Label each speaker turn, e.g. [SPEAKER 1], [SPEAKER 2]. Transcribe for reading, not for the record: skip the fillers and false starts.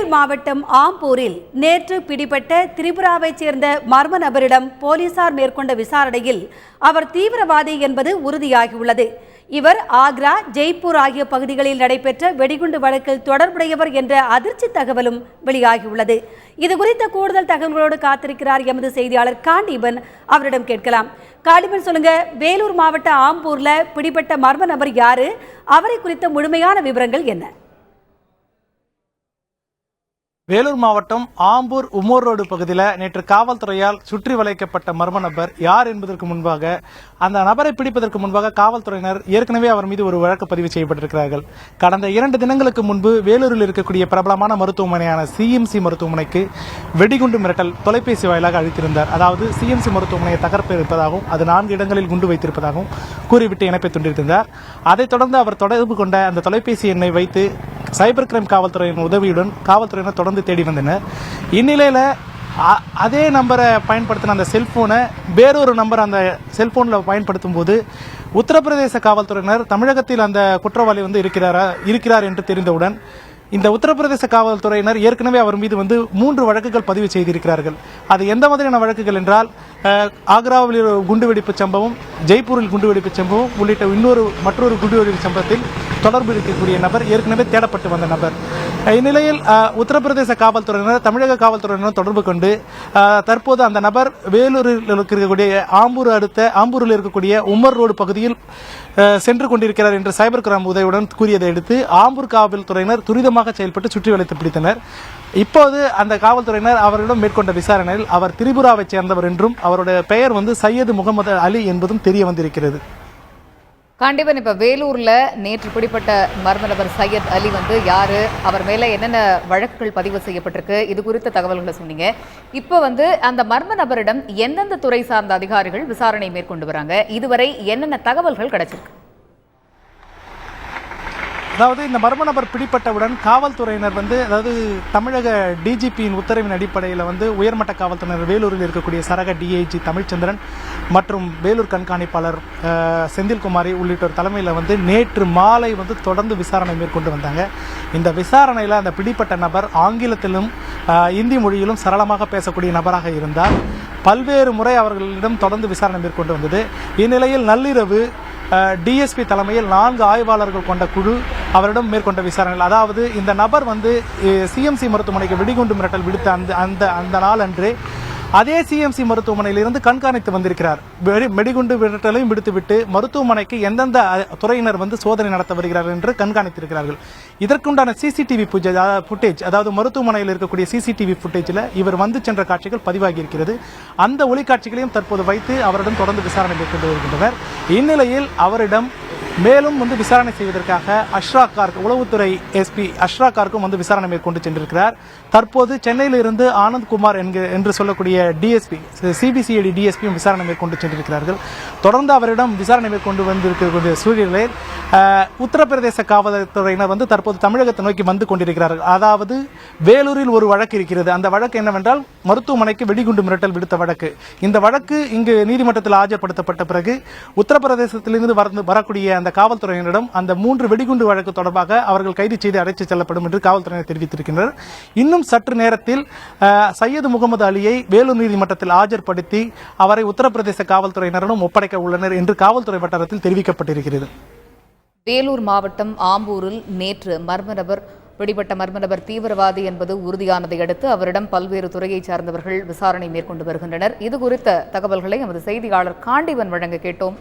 [SPEAKER 1] வேலூர் மாவட்டம் ஆம்பூரில் நேற்று பிடிபட்ட திரிபுராவைச் சேர்ந்த மர்ம நபரிடம் போலீசார் மேற்கொண்ட விசாரணையில் அவர் தீவிரவாதி என்பது உறுதியாகியுள்ளது. இவர் ஆக்ரா, ஜெய்ப்பூர் ஆகிய பகுதிகளில் நடைபெற்ற வெடிகுண்டு வழக்கில் தொடர்புடையவர் என்ற அதிர்ச்சி தகவலும் வெளியாகியுள்ளது. இதுகுறித்த கூடுதல் தகவல்களோடு காத்திருக்கிறார் எமது செய்தியாளர் காண்டீபன். அவரிடம் கேட்கலாம். காண்டீபன், சொல்லுங்க, வேலூர் மாவட்ட ஆம்பூர்ல பிடிபட்ட மர்ம நபர் யாரு? அவரை குறித்த முழுமையான விவரங்கள் என்ன?
[SPEAKER 2] வேலூர் மாவட்டம் ஆம்பூர் உமோர் ரோடு பகுதியில் நேற்று காவல்துறையால் சுற்றி வளைக்கப்பட்ட மர்ம நபர் யார் என்பதற்கு முன்பாக, அந்த நபரை பிடிப்பதற்கு முன்பாக காவல்துறையினர் ஏற்கனவே அவர் மீது ஒரு வழக்கு பதிவு செய்யப்பட்டிருக்கிறார்கள். கடந்த 2 தினங்களுக்கு முன்பு வேலூரில் இருக்கக்கூடிய பிரபலமான மருத்துவமனையான சிஎம்சி மருத்துவமனைக்கு வெடிகுண்டு மிரட்டல் தொலைபேசி வாயிலாக அளித்திருந்தார். அதாவது சிஎம்சி மருத்துவமனையை தகர்ப்பு இருப்பதாகவும் அது 4 இடங்களில் குண்டு வைத்திருப்பதாகவும் கூறிவிட்டு இணைப்பை துண்டிருந்தார். அதைத் தொடர்ந்து அவர் தொடர்பு கொண்ட அந்த தொலைபேசி எண்ணை வைத்து சைபர் கிரைம் காவல்துறையின் உதவியுடன் காவல்துறையினர் தொடர்ந்து தேடி வந்தனர். இந்நிலையில் அதே நம்பரை பயன்படுத்தின அந்த செல்போனை வேறொரு நம்பர் அந்த செல்போனில் பயன்படுத்தும் போது உத்தரப்பிரதேச காவல்துறையினர் தமிழகத்தில் அந்த குற்றவாளி இருக்கிறார் என்று தெரிந்தவுடன் இந்த உத்தரப்பிரதேச காவல்துறையினர் ஏற்கனவே அவர் மீது 3 வழக்குகள் பதிவு செய்திருக்கிறார்கள். அது எந்த மாதிரியான வழக்குகள் என்றால், ஆக்ராவில் குண்டுவெடிப்பு சம்பவம், ஜெய்ப்பூரில் குண்டுவெடிப்பு சம்பவம் உள்ளிட்ட மற்றொரு குண்டுவெடிப்பு சம்பவத்தில் தொடர்பு இருக்கக்கூடிய நபர் ஏற்கனவே தேடப்பட்டு வந்த நபர். இந்நிலையில் உத்தரப்பிரதேச காவல்துறையினர் தமிழக காவல்துறையினர் தொடர்பு கொண்டு தற்போது அந்த நபர் வேலூரில் இருக்கக்கூடிய ஆம்பூரில் இருக்கக்கூடிய உமர் ரோடு பகுதியில் சென்று கொண்டிருக்கிறார் என்று சைபர் கிரைம் உதவியுடன் கூறியதை அடுத்து ஆம்பூர் காவல்துறையினர் துரிதமாக செயல்பட்டு சுற்றி வளைத்து பிடித்தனர். இப்போது அந்த காவல்துறையினர் அவரிடம் மேற்கொண்ட விசாரணையில் அவர் திரிபுராவைச் சேர்ந்தவர் என்றும் அவருடைய பெயர் சையது முகமது அலி என்பதும் தெரிய வந்திருக்கிறது.
[SPEAKER 3] காண்டீபன், இப்ப வேலூர்ல நேற்று பிடிப்பட்ட மர்ம நபர் சையத் அலி யாரு, அவர் மேல என்னென்ன வழக்குகள் பதிவு செய்யப்பட்டிருக்கு, இது குறித்த தகவல்களை சொன்னீங்க. இப்ப அந்த மர்ம நபரிடம் எந்தெந்த துறை சார்ந்த அதிகாரிகள் விசாரணை மேற்கொண்டு வராங்க? இதுவரை என்னென்ன தகவல்கள் கிடைச்சிருக்கு?
[SPEAKER 2] அதாவது இந்த மர்ம நபர் பிடிப்பட்டவுடன் காவல்துறையினர் அதாவது தமிழக டிஜிபியின் உத்தரவின் அடிப்படையில் உயர்மட்ட காவல்துறையினர் வேலூரில் இருக்கக்கூடிய சரக டிஐஜி தமிழ்ச்சந்திரன் மற்றும் வேலூர் கண்காணிப்பாளர் செந்தில்குமாரி உள்ளிட்டோர் தலைமையில் நேற்று மாலை தொடர்ந்து விசாரணை மேற்கொண்டு வந்தாங்க. இந்த விசாரணையில் அந்த பிடிப்பட்ட நபர் ஆங்கிலத்திலும் இந்தி மொழியிலும் சரளமாக பேசக்கூடிய நபராக இருந்தார். பல்வேறு முறை அவர்களிடம் தொடர்ந்து விசாரணை மேற்கொண்டு வந்தது. இந்நிலையில் நள்ளிரவு டிஎஸ்பி தலைமையில் 4 ஆய்வாளர்கள் கொண்ட குழு அவரிடம் மேற்கொண்ட விசாரணைகள், அதாவது இந்த நபர் சிஎம்சி மருத்துவமனைக்கு வெடிகுண்டு மிரட்டல் விடுத்த அந்த நாள் அன்றே அதே சிஎம்சி மருத்துவமனையிலிருந்து கண்காணித்து வந்திருக்கிறார். வெடிகுண்டு மிரட்டலையும் விடுத்துவிட்டு மருத்துவமனைக்கு எந்தெந்த துறையினர் சோதனை நடத்த வருகிறார்கள் என்று கண்காணித்திருக்கிறார்கள். இதற்குண்டான சிசிடிவி ஃபுட்டேஜ், அதாவது மருத்துவமனையில் இருக்கக்கூடிய சிசிடிவி ஃபுட்டேஜில் இவர் சென்ற காட்சிகள் பதிவாகி இருக்கிறது. அந்த ஒளிக்காட்சிகளையும் தற்போது வைத்து அவரிடம் தொடர்ந்து விசாரணை மேற்கொண்டு வருகின்றனர். இந்நிலையில் அவரிடம் மேலும் விசாரணை செய்வதற்காக அஷ்ரா கார்க், உளவுத்துறை எஸ்பி அஷ்ரா கார்க்கும் விசாரணை மேற்கொண்டு சென்றிருக்கிறார். தற்போது சென்னையில் இருந்து ஆனந்த்குமார் என்று சொல்லக்கூடிய டிஎஸ்பி, சிபிசிஐடி டிஎஸ்பியும் விசாரணை மேற்கொண்டு சென்றிருக்கிறார்கள். தொடர்ந்து அவரிடம் விசாரணை மேற்கொண்டு வந்திருக்கக்கூடிய சூழ்நிலையில் உத்தரப்பிரதேச காவல்துறையினர் தற்போது தமிழகத்தை நோக்கி கொண்டிருக்கிறார்கள். அதாவது வேலூரில் ஒரு வழக்கு இருக்கிறது. அந்த வழக்கு என்னவென்றால் மருத்துவமனைக்கு வெடிகுண்டு மிரட்டல் விடுத்த வழக்கு. இந்த வழக்கு இங்கு நீதிமன்றத்தில் ஆஜர்படுத்தப்பட்ட பிறகு உத்தரப்பிரதேசத்திலிருந்து வரக்கூடிய அந்த காவல்துறையினரிடம் அந்த 3 வெடிகுண்டு வழக்கு தொடர்பாக அவர்கள் கைது செய்து அழைத்து செல்லப்படும் என்று காவல்துறையினர் தெரிவித்திருக்கின்றனர். இன்னும் சற்று நேரத்தில் சையது முகமது அலியை வேலூர் நீதிமன்றத்தில் ஆஜர்படுத்தி அவரை உத்தரப்பிரதேச காவல்துறையினரிடம் ஒப்படைக்க உள்ளனர் என்று காவல்துறை வட்டாரத்தில் தெரிவிக்கப்பட்டிருக்கிறது.
[SPEAKER 3] வேலூர் மாவட்டம் ஆம்பூரில் நேற்று பிடிபட்ட மர்ம நபர் தீவிரவாதி என்பது உறுதியானதை அடுத்து அவரிடம் பல்வேறு துறையைச் சார்ந்தவர்கள் விசாரணை மேற்கொண்டு வருகின்றனர். இது குறித்த தகவல்களை எமது செய்தியாளர் காண்டீபன் வழங்க கேட்டோம்.